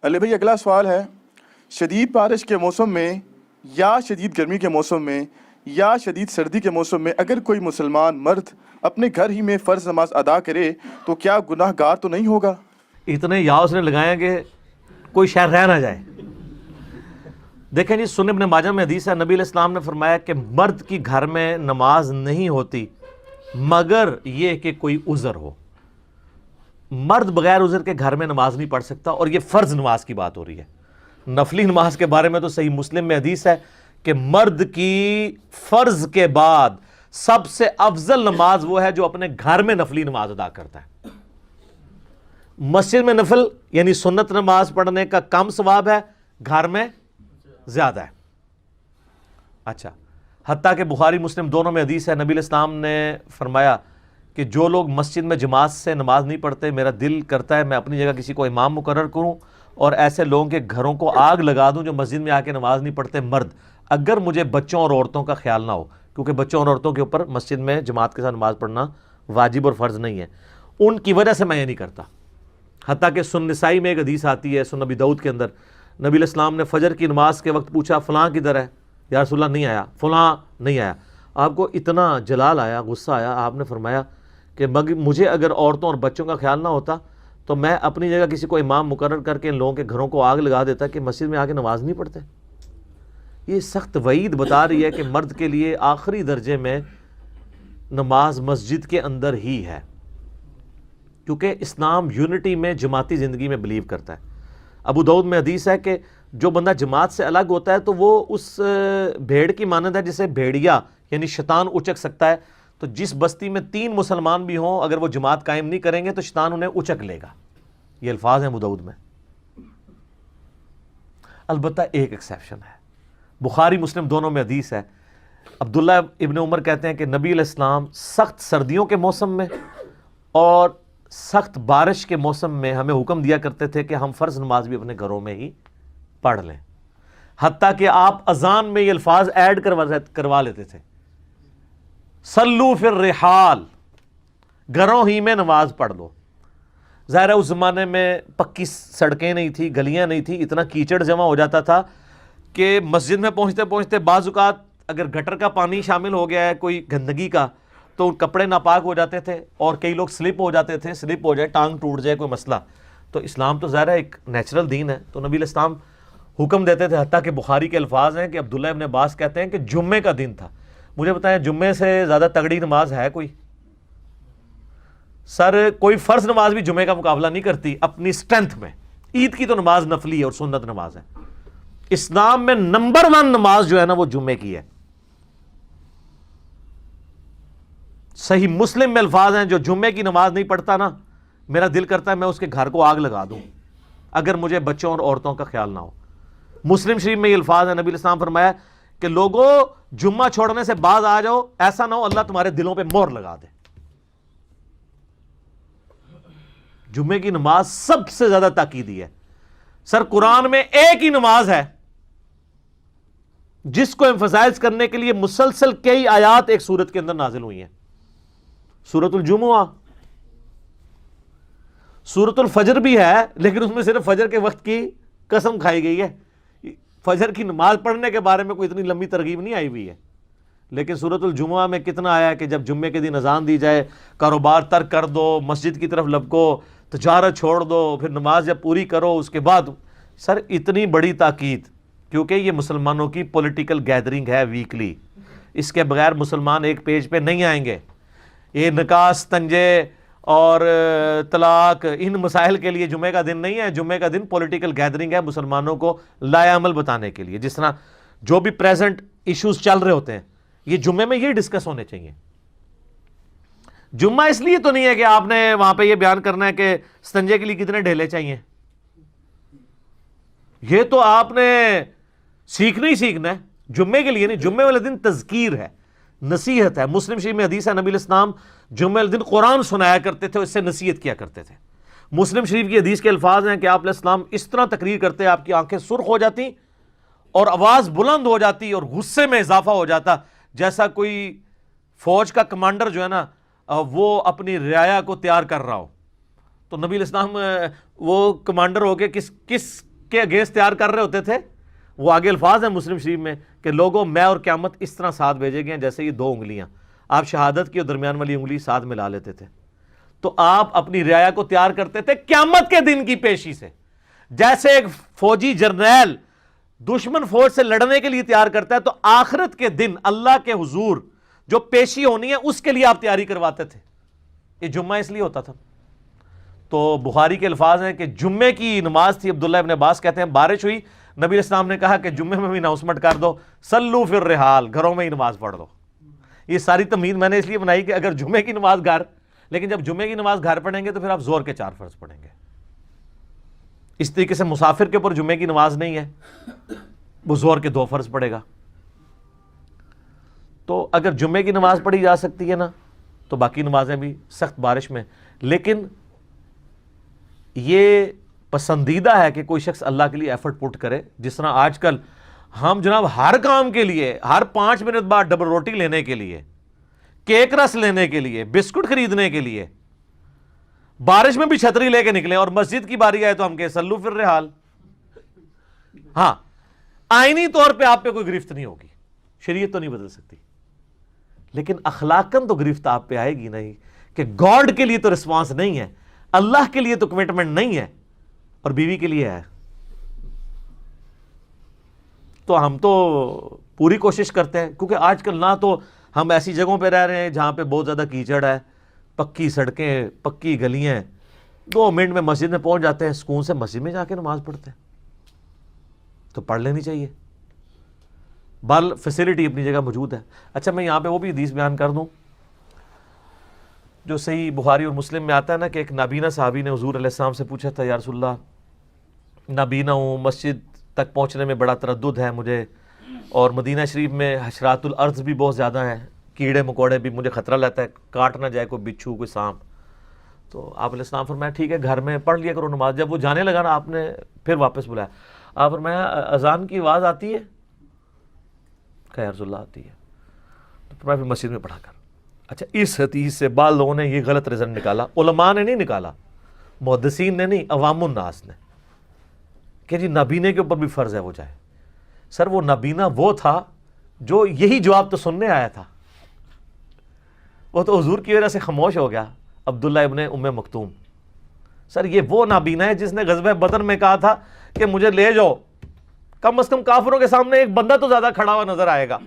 علی بھائی اگلا سوال ہے، شدید بارش کے موسم میں یا شدید گرمی کے موسم میں یا شدید سردی کے موسم میں اگر کوئی مسلمان مرد اپنے گھر ہی میں فرض نماز ادا کرے تو کیا گناہ گار تو نہیں ہوگا؟ اتنے یا اس نے لگائے کہ کوئی شہر رہ نہ جائے۔ دیکھیں جی، سنن ابن ماجہ میں حدیث ہے، نبی علیہ السلام نے فرمایا کہ مرد کی گھر میں نماز نہیں ہوتی مگر یہ کہ کوئی عذر ہو۔ مرد بغیر عذر کے گھر میں نماز نہیں پڑھ سکتا، اور یہ فرض نماز کی بات ہو رہی ہے۔ نفلی نماز کے بارے میں تو صحیح مسلم میں حدیث ہے کہ مرد کی فرض کے بعد سب سے افضل نماز وہ ہے جو اپنے گھر میں نفلی نماز ادا کرتا ہے۔ مسجد میں نفل یعنی سنت نماز پڑھنے کا کم ثواب ہے، گھر میں زیادہ ہے۔ اچھا، حتیٰ کہ بخاری مسلم دونوں میں حدیث ہے، نبی علیہ السلام نے فرمایا کہ جو لوگ مسجد میں جماعت سے نماز نہیں پڑھتے، میرا دل کرتا ہے میں اپنی جگہ کسی کو امام مقرر کروں اور ایسے لوگوں کے گھروں کو آگ لگا دوں جو مسجد میں آ کے نماز نہیں پڑھتے مرد، اگر مجھے بچوں اور عورتوں کا خیال نہ ہو، کیونکہ بچوں اور عورتوں کے اوپر مسجد میں جماعت کے ساتھ نماز پڑھنا واجب اور فرض نہیں ہے، ان کی وجہ سے میں یہ نہیں کرتا۔ حتیٰ کہ سنن نسائی میں ایک حدیث آتی ہے، سنن ابی داؤد کے اندر، نبی علیہ السلام نے فجر کی نماز کے وقت پوچھا فلاں کدھر ہے؟ یا رسول اللہ نہیں آیا، فلاں نہیں آیا۔ آپ کو اتنا جلال آیا، غصہ آیا، آپ نے فرمایا کہ مجھے اگر عورتوں اور بچوں کا خیال نہ ہوتا تو میں اپنی جگہ کسی کو امام مقرر کر کے ان لوگوں کے گھروں کو آگ لگا دیتا کہ مسجد میں آ کے نماز نہیں پڑھتے۔ یہ سخت وعید بتا رہی ہے کہ مرد کے لیے آخری درجے میں نماز مسجد کے اندر ہی ہے، کیونکہ اسلام یونٹی میں جماعتی زندگی میں بلیو کرتا ہے۔ ابو داؤد میں حدیث ہے کہ جو بندہ جماعت سے الگ ہوتا ہے تو وہ اس بھیڑ کی مانند ہے جسے بھیڑیا یعنی شیطان اچک سکتا ہے۔ تو جس بستی میں 3 مسلمان بھی ہوں، اگر وہ جماعت قائم نہیں کریں گے تو شیطان انہیں اچک لے گا۔ یہ الفاظ ہیں ابو داؤد میں۔ البتہ ایک ایکسیپشن ہے، بخاری مسلم دونوں میں حدیث ہے، عبداللہ ابن عمر کہتے ہیں کہ نبی علیہ السلام سخت سردیوں کے موسم میں اور سخت بارش کے موسم میں ہمیں حکم دیا کرتے تھے کہ ہم فرض نماز بھی اپنے گھروں میں ہی پڑھ لیں، حتیٰ کہ آپ اذان میں یہ الفاظ ایڈ کروا لیتے تھے، صلو فی الرحال، گھروں ہی میں نماز پڑھ لو۔ ظاہر ہے اس زمانے میں پکی سڑکیں نہیں تھی، گلیاں نہیں تھی، اتنا کیچڑ جمع ہو جاتا تھا کہ مسجد میں پہنچتے پہنچتے بعض اوقات اگر گٹر کا پانی شامل ہو گیا ہے کوئی گندگی کا تو کپڑے ناپاک ہو جاتے تھے، اور کئی لوگ سلپ ہو جاتے تھے، سلپ ہو جائے، ٹانگ ٹوٹ جائے، کوئی مسئلہ۔ تو اسلام تو ظاہر ہے ایک نیچرل دین ہے، تو نبی علیہ السلام حکم دیتے تھے۔ حتیٰ کہ بخاری کے الفاظ ہیں کہ عبداللہ ابن عباس کہتے ہیں کہ جمعے کا دن تھا، مجھے بتائیں جمعے سے زیادہ تگڑی نماز ہے کوئی؟ سر کوئی فرض نماز بھی جمعے کا مقابلہ نہیں کرتی اپنی سٹرینتھ میں۔ عید کی تو نماز نفلی ہے اور سنت نماز ہے، اسلام میں نمبر 1 نماز جو ہے نا وہ جمعے کی ہے۔ صحیح مسلم میں الفاظ ہیں جو جمعے کی نماز نہیں پڑھتا نا، میرا دل کرتا ہے میں اس کے گھر کو آگ لگا دوں اگر مجھے بچوں اور عورتوں کا خیال نہ ہو۔ مسلم شریف میں یہ الفاظ ہیں، نبی علیہ السلام فرمایا کہ لوگوں جمعہ چھوڑنے سے بعد آ جاؤ، ایسا نہ ہو اللہ تمہارے دلوں پہ مہر لگا دے۔ جمعے کی نماز سب سے زیادہ تاکیدی ہے۔ سر قرآن میں ایک ہی نماز ہے جس کو ایمفسائز کرنے کے لیے مسلسل کئی آیات ایک سورت کے اندر نازل ہوئی ہیں، سورۃ الجمعہ۔ سورۃ الفجر بھی ہے لیکن اس میں صرف فجر کے وقت کی قسم کھائی گئی ہے، فجر کی نماز پڑھنے کے بارے میں کوئی اتنی لمبی ترغیب نہیں آئی ہوئی ہے۔ لیکن سورۃ الجمعہ میں کتنا آیا ہے کہ جب جمعے کے دن اذان دی جائے کاروبار ترک کر دو، مسجد کی طرف لپکو، تجارت چھوڑ دو، پھر نماز جب پوری کرو اس کے بعد۔ سر اتنی بڑی تاکید، کیونکہ یہ مسلمانوں کی پولیٹیکل گیدرنگ ہے ویکلی، اس کے بغیر مسلمان ایک پیج پہ نہیں آئیں گے۔ یہ نکاح، استنجے اور طلاق ان مسائل کے لیے جمعے کا دن نہیں ہے، جمعے کا دن پولیٹیکل گیدرنگ ہے مسلمانوں کو لائے عمل بتانے کے لیے۔ جس طرح جو بھی پریزنٹ ایشوز چل رہے ہوتے ہیں یہ جمعے میں یہ ڈسکس ہونے چاہیے۔ جمعہ اس لیے تو نہیں ہے کہ آپ نے وہاں پہ یہ بیان کرنا ہے کہ استنجے کے لیے کتنے ڈھیلے چاہیے، یہ تو آپ نے سیکھنا ہی سیکھنا ہے، جمعے کے لیے نہیں۔ جمعے والے دن تذکیر ہے، نصیحت ہے۔ مسلم شریف میں حدیث ہے نبی علیہ السلام جمعے والے دن قرآن سنایا کرتے تھے، اس سے نصیحت کیا کرتے تھے۔ مسلم شریف کی حدیث کے الفاظ ہیں کہ آپ علیہ السلام اس طرح تقریر کرتے آپ کی آنکھیں سرخ ہو جاتی اور آواز بلند ہو جاتی اور غصے میں اضافہ ہو جاتا، جیسا کوئی فوج کا کمانڈر جو ہے نا وہ اپنی رعایا کو تیار کر رہا ہو۔ تو نبی علیہ السلام وہ کمانڈر ہو کے کس کے اگینسٹ تیار کر رہے ہوتے تھے. وہ آگے الفاظ ہیں مسلم شریف میں کہ لوگوں میں اور قیامت اس طرح ساتھ بھیجے گئے ہیں جیسے یہ 2 انگلیاں. آپ شہادت کی اور درمیان والی انگلی ساتھ ملا لیتے تھے. تو آپ اپنی رعایا کو تیار کرتے تھے قیامت کے دن کی پیشی سے. جیسے ایک فوجی جرنیل دشمن فوج سے لڑنے کے لیے تیار کرتا ہے تو آخرت کے دن اللہ کے حضور جو پیشی ہونی ہے اس کے لیے آپ تیاری کرواتے تھے. یہ جمعہ اس لیے ہوتا تھا. تو بخاری کے الفاظ ہیں کہ جمعے کی نماز تھی. عبداللہ ابن عباس کہتے ہیں بارش ہوئی, نبی علیہ السلام نے کہا کہ جمعے میں بھی اناؤنسمنٹ کر دو, سلو فی الرحال, گھروں میں ہی نماز پڑھ دو. یہ ساری تمہید میں نے اس لیے بنائی کہ اگر جمعے کی نماز گھر, لیکن جب جمعے کی نماز گھر پڑھیں گے تو پھر آپ زور کے 4 فرض پڑھیں گے. اس طریقے سے مسافر کے اوپر جمعے کی نماز نہیں ہے, وہ زور کے 2 فرض پڑھے گا. تو اگر جمعے کی نماز پڑھی جا سکتی ہے نا تو باقی نمازیں بھی سخت بارش میں. لیکن یہ پسندیدہ ہے کہ کوئی شخص اللہ کے لیے ایفرٹ پٹ کرے. جس طرح آج کل ہم جناب ہر کام کے لیے ہر 5 منٹ بعد ڈبل روٹی لینے کے لیے, کیک رس لینے کے لیے, بسکٹ خریدنے کے لیے بارش میں بھی چھتری لے کے نکلے, اور مسجد کی باری آئے تو ہم کہیں سلو فی الرحال. ہاں, آئینی طور پہ آپ پہ کوئی گرفت نہیں ہوگی, شریعت تو نہیں بدل سکتی, لیکن اخلاقاً تو گرفت آپ پہ آئے گی نہیں کہ گاڈ کے لیے تو رسپانس نہیں ہے, اللہ کے لیے تو کمٹمنٹ نہیں ہے, اور بیوی کے لیے ہے. تو ہم تو پوری کوشش کرتے ہیں, کیونکہ آج کل نہ تو ہم ایسی جگہوں پہ رہ رہے ہیں جہاں پہ بہت زیادہ کیچڑ ہے, پکی سڑکیں, پکی گلیاں, 2 منٹ میں مسجد میں پہنچ جاتے ہیں, سکون سے مسجد میں جا کے نماز پڑھتے ہیں. تو پڑھ لینی چاہیے, بال فیسلٹی اپنی جگہ موجود ہے. اچھا, میں یہاں پہ وہ بھی حدیث بیان کر دوں جو صحیح بخاری اور مسلم میں آتا ہے نا, کہ ایک نابینا صحابی نے حضور علیہ السلام سے پوچھا تھا, یا رسول اللہ نابینا ہوں, مسجد تک پہنچنے میں بڑا تردد ہے مجھے, اور مدینہ شریف میں حشرات الارض بھی بہت زیادہ ہیں, کیڑے مکوڑے بھی, مجھے خطرہ رہتا ہے کاٹ نہ جائے کوئی بچھو, کوئی سانپ. تو آپ علیہ السلام فرمایا ٹھیک ہے گھر میں پڑھ لیا کرو نماز. جب وہ جانے لگا نا, آپ نے پھر واپس بلایا, آپ فرمایا اذان کی آواز آتی ہے؟ کہا یا رسول اللہ آتی ہے. تو فرمایا پھر مسجد میں پڑھا کر. اچھا, اس حدیث سے بعض لوگوں نے یہ غلط رزلٹ نکالا, علماء نے نہیں نکالا, محدثین نے نہیں, عوام الناس نے, کہ جی نابینے کے اوپر بھی فرض ہے وہ جائے. سر وہ نابینا وہ تھا جو یہی جواب تو سننے آیا تھا, وہ تو حضور کی وجہ سے خاموش ہو گیا. عبداللہ ابن ام مکتوم, سر یہ وہ نابینا ہے جس نے غزوہ بدر میں کہا تھا کہ مجھے لے جاؤ, کم از کم کافروں کے سامنے ایک بندہ تو زیادہ کھڑا ہوا نظر آئے گا.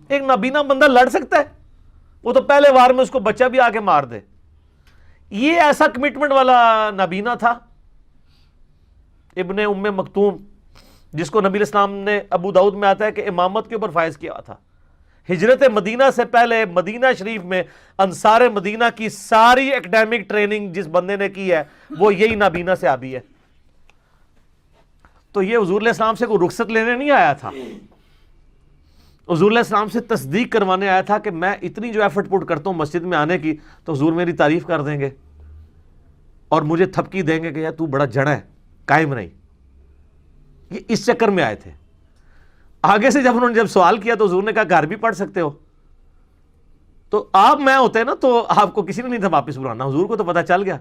ایک نابینا بندہ لڑ سکتا ہے؟ وہ تو پہلے وار میں اس کو بچہ بھی آ کے مار دے. یہ ایسا کمٹمنٹ والا نابینا تھا ابن ام مکتوم, جس کو نبی علیہ السلام نے, ابو داؤد میں آتا ہے کہ امامت کے اوپر فائز کیا تھا. ہجرت مدینہ سے پہلے مدینہ شریف میں انصار مدینہ کی ساری ایکڈیمک ٹریننگ جس بندے نے کی ہے وہ یہی نابینا سے آبی ہے. تو یہ حضور علیہ السلام سے کوئی رخصت لینے نہیں آیا تھا, حضور علیہ السلام سے تصدیق کروانے آیا تھا کہ میں اتنی جو ایفرٹ پٹ کرتا ہوں مسجد میں آنے کی, تو حضور میری تعریف کر دیں گے اور مجھے تھپکی دیں گے کہ یار تو بڑا جڑا ہے, قائم نہیں. یہ اس چکر میں آئے تھے. آگے سے جب انہوں نے سوال کیا تو حضور نے کہا گھر بھی پڑھ سکتے ہو. تو آپ میں ہوتے ہیں نا تو آپ کو کسی نے نہیں تھا واپس بلانا. حضور کو تو پتا چل گیا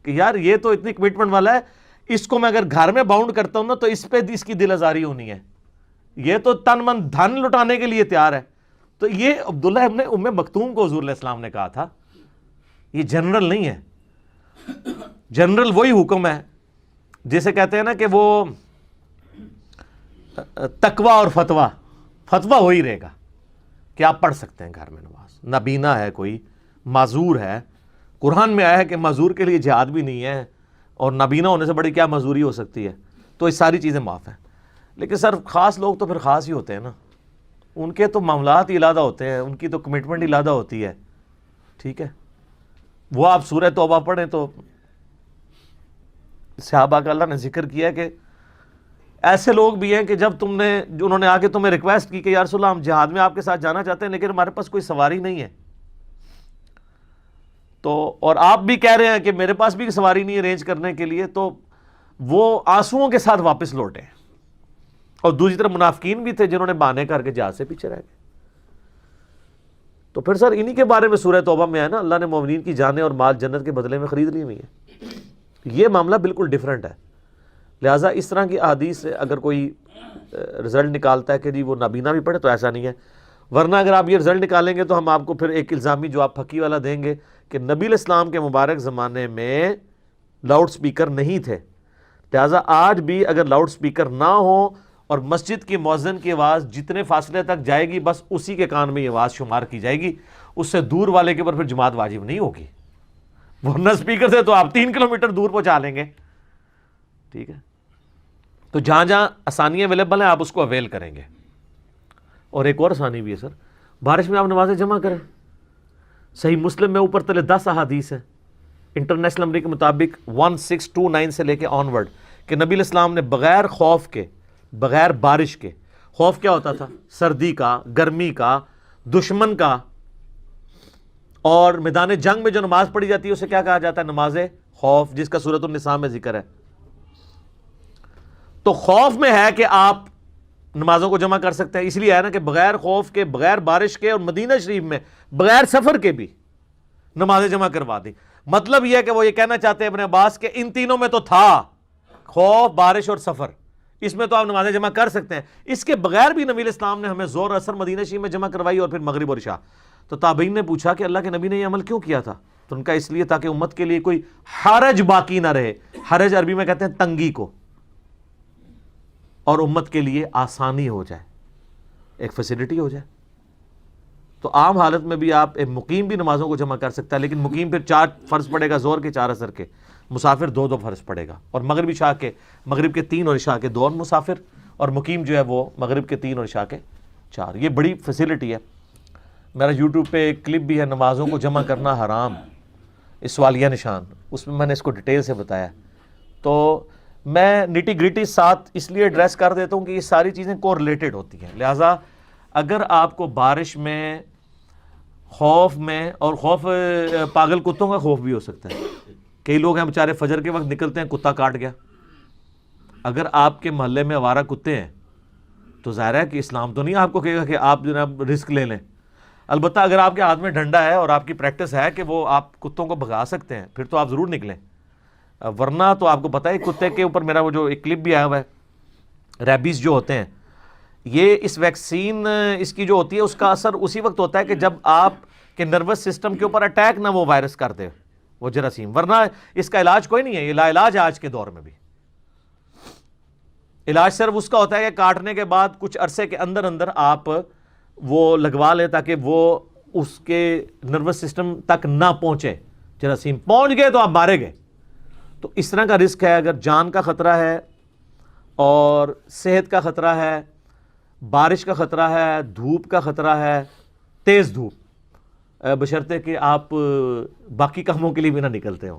کہ یار یہ تو اتنی کمٹمنٹ والا ہے, اس کو میں اگر گھر میں باؤنڈ کرتا ہوں نا تو اس پہ اس کی دل آزاری ہونی ہے, یہ تو تن من دھن لٹانے کے لیے تیار ہے. تو یہ عبداللہ ابن ام مکتوم کو حضور علیہ السلام نے کہا تھا, یہ جنرل نہیں ہے. جنرل وہی حکم ہے جیسے کہتے ہیں نا کہ وہ تقوی اور فتویٰ وہی رہے گا کہ آپ پڑھ سکتے ہیں گھر میں نماز. نابینا ہے کوئی, معذور ہے, قرآن میں آیا ہے کہ معذور کے لیے جہاد بھی نہیں ہے, اور نابینا ہونے سے بڑی کیا معذوری ہو سکتی ہے. تو یہ ساری چیزیں معاف ہیں. لیکن سر خاص لوگ تو پھر خاص ہی ہوتے ہیں نا, ان کے تو معاملات ہی علیحدہ ہوتے ہیں, ان کی تو کمٹمنٹ ہی علیحدہ ہوتی ہے. ٹھیک ہے, وہ آپ سورہ توبہ پڑھیں تو صحابہ کا اللہ نے ذکر کیا ہے کہ ایسے لوگ بھی ہیں کہ جب انہوں نے آ کے تمہیں ریکویسٹ کی کہ یا رسول اللہ ہم جہاد میں آپ کے ساتھ جانا چاہتے ہیں لیکن ہمارے پاس کوئی سواری نہیں ہے, تو اور آپ بھی کہہ رہے ہیں کہ میرے پاس بھی سواری نہیں ارینج کرنے کے لیے, تو وہ آنسوؤں کے ساتھ واپس لوٹے. اور دوسری طرف منافقین بھی تھے جنہوں نے بہانے کر کے جہاد سے پیچھے رہ گئے. تو پھر سر انہی کے بارے میں سورہ توبہ میں ہے نا, اللہ نے مومنین کی جانیں اور مال جنت کے بدلے میں خرید لی ہوئی ہے. یہ معاملہ بالکل ڈیفرنٹ ہے. لہٰذا اس طرح کی احادیث سے اگر کوئی رزلٹ نکالتا ہے کہ جی وہ نابینا بھی پڑھے تو ایسا نہیں ہے، ورنہ اگر آپ یہ رزلٹ نکالیں گے تو ہم آپ کو پھر ایک الزامی جواب پھکی والا دیں گے کہ نبی علیہ السلام کے مبارک زمانے میں لاؤڈ سپیکر نہیں تھے، لہٰذا آج بھی اگر لاؤڈ سپیکر نہ ہو اور مسجد کی مؤذن کی آواز جتنے فاصلے تک جائے گی بس اسی کے کان میں یہ آواز شمار کی جائے گی، اس سے دور والے کے اوپر پھر جماعت واجب نہیں ہوگی، ورنہ سپیکر سے تو آپ 3 کلومیٹر دور پہنچا لیں گے. ٹھیک ہے، تو جہاں جہاں آسانیاں اویلیبل ہیں آپ اس کو اویل کریں گے. اور ایک اور آسانی بھی ہے سر، بارش میں آپ نمازیں جمع کریں. صحیح مسلم میں اوپر تلے 10 احادیث ہیں انٹرنیشنل نمبر کے مطابق 1629 سے لے کے آن ورڈ کہ نبی علیہ السلام نے بغیر خوف کے، بغیر بارش کے، خوف کیا ہوتا تھا؟ سردی کا، گرمی کا، دشمن کا، اور میدان جنگ میں جو نماز پڑھی جاتی ہے اسے کیا کہا جاتا ہے؟ نماز خوف، جس کا سورۃ النساء میں ذکر ہے. تو خوف میں ہے کہ آپ نمازوں کو جمع کر سکتے ہیں، اس لیے ہے نا کہ بغیر خوف کے، بغیر بارش کے، اور مدینہ شریف میں بغیر سفر کے بھی نمازیں جمع کروا دی. مطلب یہ ہے کہ وہ یہ کہنا چاہتے ہیں ابن عباس کہ ان تینوں میں تو تھا، خوف، بارش اور سفر، اس میں تو آپ نمازیں جمع کر سکتے ہیں. اس کے بغیر بھی نبی علیہ السلام نے ہمیں ظہر، عصر مدینہ شریف میں جمع کروائی اور پھر مغرب اور عشاء. تو تابعین نے پوچھا کہ اللہ کے نبی نے یہ عمل کیوں کیا تھا؟ تو ان کا اس لیے تاکہ امت کے لیے کوئی حرج باقی نہ رہے. حرج عربی میں کہتے ہیں تنگی کو، اور امت کے لیے آسانی ہو جائے، ایک فیسلٹی ہو جائے. تو عام حالت میں بھی آپ ایک مقیم بھی نمازوں کو جمع کر سکتا ہے، لیکن مقیم پھر 4 فرض پڑے گا، ظہر کے 4 عصر کے، مسافر 2 فرض پڑے گا، اور مغرب عشاء کے، مغرب کے 3 اور عشاء کے 2 مسافر، اور مقیم جو ہے وہ مغرب کے 3 اور عشاء کے 4. یہ بڑی فیسلٹی ہے. میرا یوٹیوب پہ ایک کلپ بھی ہے، نمازوں کو جمع کرنا حرام، اس سوالیہ نشان، اس میں نے اس کو ڈیٹیل سے بتایا. تو میں نیٹی گریٹی ساتھ اس لیے ایڈریس کر دیتا ہوں کہ یہ ساری چیزیں کو ریلیٹڈ ہوتی ہیں. لہٰذا اگر آپ کو بارش میں، خوف میں، اور خوف پاگل کتوں کا خوف بھی ہو سکتا ہے. کئی لوگ ہیں بیچارے فجر کے وقت نکلتے ہیں، کتا کاٹ گیا. اگر آپ کے محلے میں آوارہ کتے ہیں تو ظاہر ہے کہ اسلام تو نہیں آپ کو کہے گا کہ آپ جناب رسک لے لیں. البتہ اگر آپ کے ہاتھ میں ڈنڈا ہے اور آپ کی پریکٹس ہے کہ وہ آپ کتوں کو بھگا سکتے ہیں، پھر تو آپ ضرور نکلیں. ورنہ تو آپ کو پتہ ہے کتے کے اوپر میرا وہ جو ایک کلپ بھی آیا ہوا ہے، ریبیز جو ہوتے ہیں، یہ اس ویکسین اس کی جو ہوتی ہے اس کا اثر اسی وقت ہوتا ہے کہ جب آپ کے نروس سسٹم کے اوپر اٹیک نہ وہ وائرس کر دے، وہ جراثیم. ورنہ اس کا علاج کوئی نہیں ہے، یہ لا علاج ہے آج کے دور میں بھی. علاج صرف اس کا ہوتا ہے کہ کاٹنے کے بعد کچھ عرصے کے اندر اندر آپ وہ لگوا لیں تاکہ وہ اس کے نروس سسٹم تک نہ پہنچے جراثیم. پہنچ گئے تو آپ مارے گئے. تو اس طرح کا رسک ہے. اگر جان کا خطرہ ہے اور صحت کا خطرہ ہے، بارش کا خطرہ ہے، دھوپ کا خطرہ ہے، تیز دھوپ، بشرطے کہ آپ باقی کاموں کے لیے بھی نہ نکلتے ہوں.